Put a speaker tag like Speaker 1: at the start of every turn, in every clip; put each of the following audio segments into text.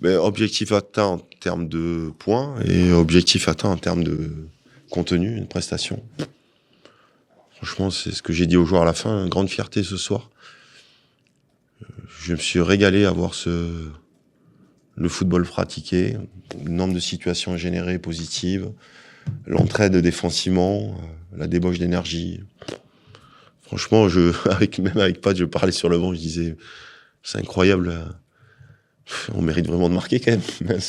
Speaker 1: Mais objectif atteint en termes de points et objectif atteint en termes de contenu, une prestation. Franchement, c'est ce que j'ai dit aux joueurs à la fin, une grande fierté ce soir. Je me suis régalé à voir le football pratiqué, le nombre de situations générées positives, l'entraide défensivement, la débauche d'énergie. Franchement, même avec Pat, je parlais sur le banc, je disais, c'est incroyable. On mérite vraiment de marquer quand même.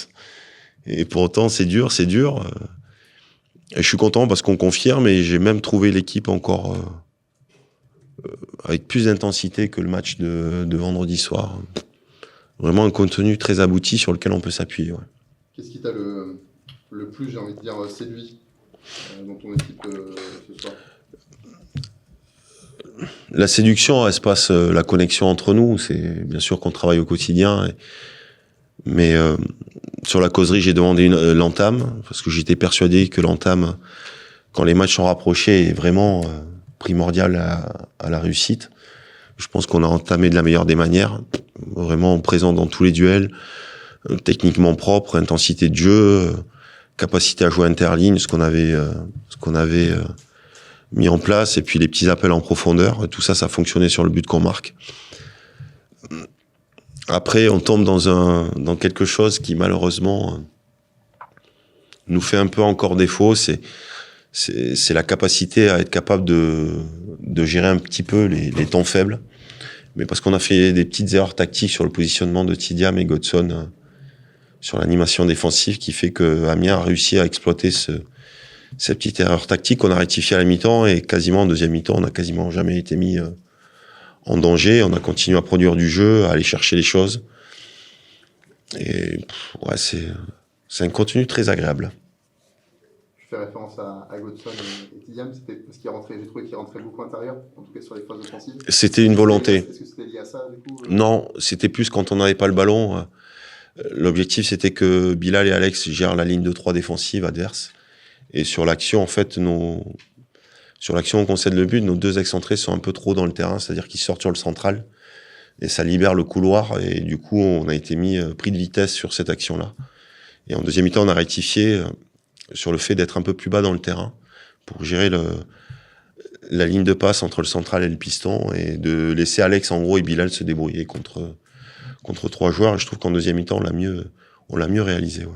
Speaker 1: Et pour autant, c'est dur, c'est dur. Et je suis content parce qu'on confirme et j'ai même trouvé l'équipe encore avec plus d'intensité que le match de vendredi soir. Vraiment un contenu très abouti sur lequel on peut s'appuyer. Ouais.
Speaker 2: Qu'est-ce qui t'a le plus, j'ai envie de dire, séduit dans ton équipe ce soir?
Speaker 1: La séduction, elle se passe la connexion entre nous. C'est bien sûr qu'on travaille au quotidien. Mais sur la causerie, j'ai demandé l'entame parce que j'étais persuadé que l'entame, quand les matchs sont rapprochés, est vraiment primordial à la réussite. Je pense qu'on a entamé de la meilleure des manières, vraiment présent dans tous les duels, techniquement propre, intensité de jeu, capacité à jouer interligne, ce qu'on avait mis en place, et puis les petits appels en profondeur. Tout ça, ça fonctionnait sur le but qu'on marque. Après, on tombe dans quelque chose qui malheureusement nous fait un peu encore défaut. C'est la capacité à être capable de gérer un petit peu les temps faibles. Mais parce qu'on a fait des petites erreurs tactiques sur le positionnement de Tidiam et Godson sur l'animation défensive qui fait que Amiens a réussi à exploiter cette petite erreur tactique qu'on a rectifiée à la mi-temps et quasiment en deuxième mi-temps, on n'a quasiment jamais été mis en danger. On a continué à produire du jeu, à aller chercher les choses. Et ouais, c'est un contenu très agréable.
Speaker 2: Je fais référence à Godson et Tidiam, c'était parce j'ai trouvé qu'il rentrait beaucoup intérieur, en tout cas sur les phases offensives.
Speaker 1: C'était une volonté.
Speaker 2: Est-ce que c'était lié à ça, du coup
Speaker 1: Non, c'était plus quand on n'avait pas le ballon. L'objectif, c'était que Bilal et Alex gèrent la ligne de 3 défensive adverse. Et sur l'action, en fait, sur l'action, on concède le but. Nos deux excentrés sont un peu trop dans le terrain, c'est-à-dire qu'ils sortent sur le central. Et ça libère le couloir. Et du coup, on a été pris de vitesse sur cette action-là. Et en deuxième mi-temps, on a rectifié sur le fait d'être un peu plus bas dans le terrain pour gérer la ligne de passe entre le central et le piston et de laisser Alex, en gros, et Bilal se débrouiller contre 3 joueurs. Et je trouve qu'en deuxième mi-temps, on l'a mieux réalisé. Ouais.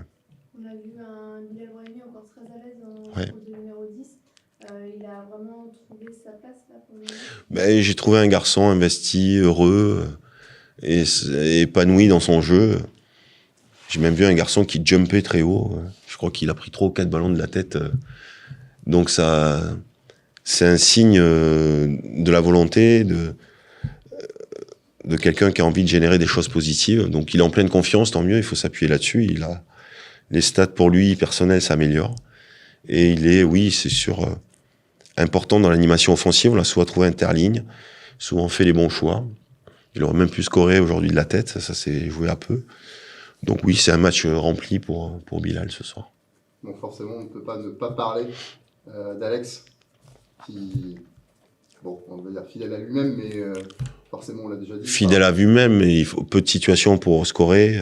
Speaker 3: On a vu un Bilal Brahimi encore très à l'aise dans
Speaker 1: Ouais.
Speaker 3: le rôle de numéro 10. Il a vraiment trouvé sa place là pour le moment.
Speaker 1: Ben, j'ai trouvé un garçon investi, heureux et épanoui dans son jeu. J'ai même vu un garçon qui jumpait très haut. Je crois qu'il a pris 3 ou 4 ballons de la tête. Donc ça, c'est un signe de la volonté de quelqu'un qui a envie de générer des choses positives. Donc il est en pleine confiance, tant mieux, il faut s'appuyer là-dessus. Il a les stats pour lui, personnels, s'améliorent. Et il est, oui, c'est sûr, important dans l'animation offensive. On l'a souvent trouvé interligne, souvent fait les bons choix. Il aurait même pu scorer aujourd'hui de la tête, ça s'est joué à peu. Donc oui, c'est un match rempli pour Bilal ce soir.
Speaker 2: Donc forcément, on ne peut pas ne pas parler d'Alex, qui, bon, on va dire fidèle à lui-même, mais forcément, on l'a déjà dit.
Speaker 1: Fidèle à lui-même, mais il faut peu de situations pour scorer.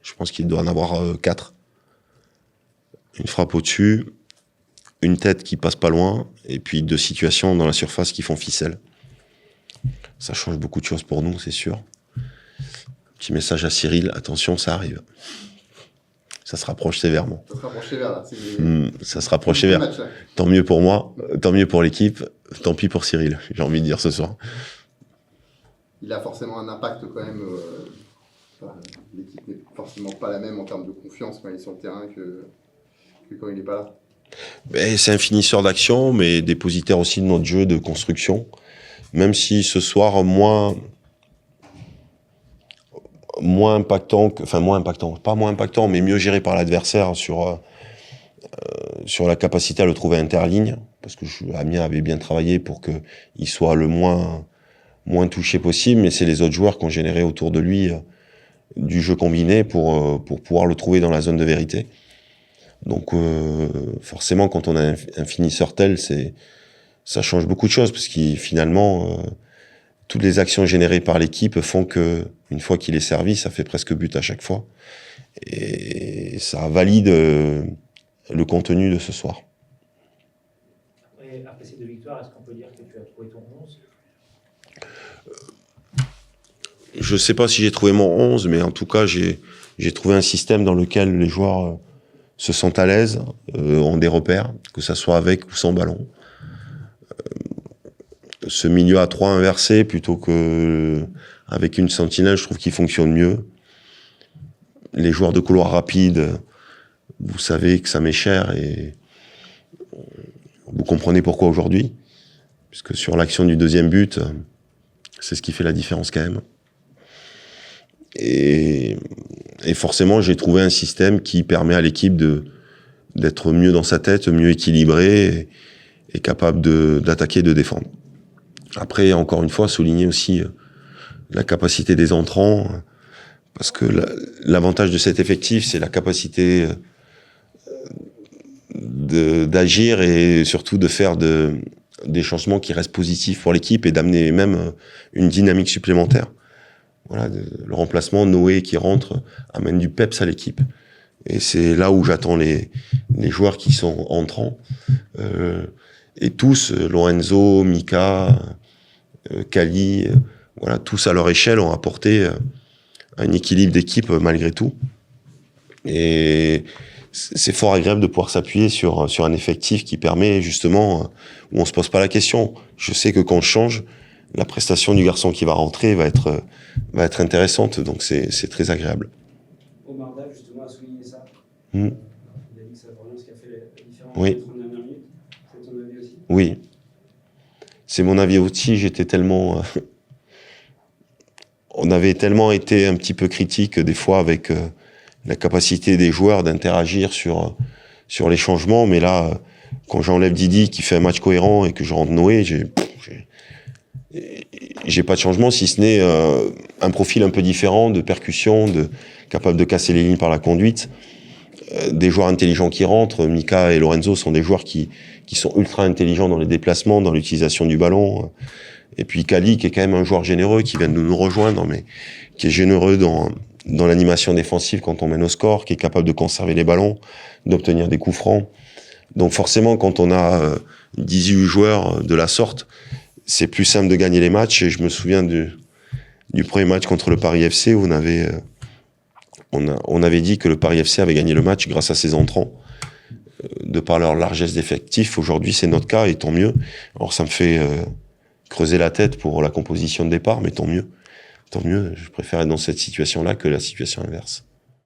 Speaker 1: Je pense qu'il doit en avoir 4. Une frappe au-dessus, une tête qui passe pas loin, et puis 2 situations dans la surface qui font ficelle. Ça change beaucoup de choses pour nous, c'est sûr. Petit message à Cyril, attention, ça arrive. Ça se rapproche sévèrement.
Speaker 2: Ça se rapproche sévère, là.
Speaker 1: Ça se rapproche sévère. Tant mieux pour moi, tant mieux pour l'équipe, tant pis pour Cyril, j'ai envie de dire ce soir.
Speaker 2: Il a forcément un impact quand même. L'équipe n'est forcément pas la même en termes de confiance quand il est sur le terrain que quand il n'est pas là.
Speaker 1: Ben, c'est un finisseur d'action, mais dépositaire aussi de notre jeu de construction. Même si ce soir, moins impactant, pas moins impactant, mais mieux géré par l'adversaire sur la capacité à le trouver interligne, parce que Amiens avait bien travaillé pour qu'il soit le moins touché possible, mais c'est les autres joueurs qui ont généré autour de lui du jeu combiné pour pouvoir le trouver dans la zone de vérité. Donc forcément, quand on a un finisseur tel, ça change beaucoup de choses, parce qu'il finalement, toutes les actions générées par l'équipe font que, une fois qu'il est servi, ça fait presque but à chaque fois. Et ça valide le contenu de ce soir.
Speaker 4: Après ces 2 victoires, est-ce qu'on peut dire que tu as trouvé ton 11?
Speaker 1: Je ne sais pas si j'ai trouvé mon 11, mais en tout cas, j'ai trouvé un système dans lequel les joueurs se sentent à l'aise, ont des repères, que ça soit avec ou sans ballon. Ce milieu à 3 inversé plutôt que avec une sentinelle, je trouve qu'il fonctionne mieux. Les joueurs de couloir rapide, vous savez que ça m'est cher et vous comprenez pourquoi aujourd'hui. Puisque sur l'action du deuxième but, c'est ce qui fait la différence quand même. Et forcément, j'ai trouvé un système qui permet à l'équipe d'être mieux dans sa tête, mieux équilibré et capable d'attaquer et de défendre. Après, encore une fois, souligner aussi la capacité des entrants, parce que l'avantage de cet effectif, c'est la capacité d'agir et surtout de faire des changements qui restent positifs pour l'équipe et d'amener même une dynamique supplémentaire. Voilà, le remplacement, Noé qui rentre, amène du peps à l'équipe. Et c'est là où j'attends les joueurs qui sont entrants. Et tous, Lorenzo, Mika, Kali, voilà, tous à leur échelle ont apporté un équilibre d'équipe malgré tout. Et c'est fort agréable de pouvoir s'appuyer sur un effectif qui permet justement, où on se pose pas la question. Je sais que quand je change, la prestation du garçon qui va rentrer va être intéressante, donc c'est très agréable.
Speaker 5: Omar Daf, justement, a souligné ça.
Speaker 1: Il
Speaker 5: a dit que c'est vraiment ce qui a fait la différence
Speaker 1: oui.
Speaker 5: dans les 30 dernières minutes. C'est ton avis aussi?
Speaker 1: Oui. C'est mon avis aussi, j'étais tellement... on avait tellement été un petit peu critique des fois avec la capacité des joueurs d'interagir sur les changements, mais là, quand j'enlève Didi qui fait un match cohérent et que je rentre Noé, j'ai pas de changement, si ce n'est un profil un peu différent de percussion, capable de casser les lignes par la conduite. Des joueurs intelligents qui rentrent, Mika et Lorenzo sont des joueurs qui sont ultra intelligents dans les déplacements, dans l'utilisation du ballon. Et puis Kali, qui est quand même un joueur généreux, qui vient de nous rejoindre, mais qui est généreux dans l'animation défensive quand on mène au score, qui est capable de conserver les ballons, d'obtenir des coups francs. Donc forcément, quand on a 18 joueurs de la sorte, c'est plus simple de gagner les matchs. Et je me souviens du premier match contre le Paris FC où on avait dit que le Paris FC avait gagné le match grâce à ses entrants, de par leur largesse d'effectifs. Aujourd'hui, c'est notre cas et tant mieux. Alors ça me fait creuser la tête pour la composition de départ, mais tant mieux. Tant mieux. Je préfère être dans cette situation-là que la situation inverse.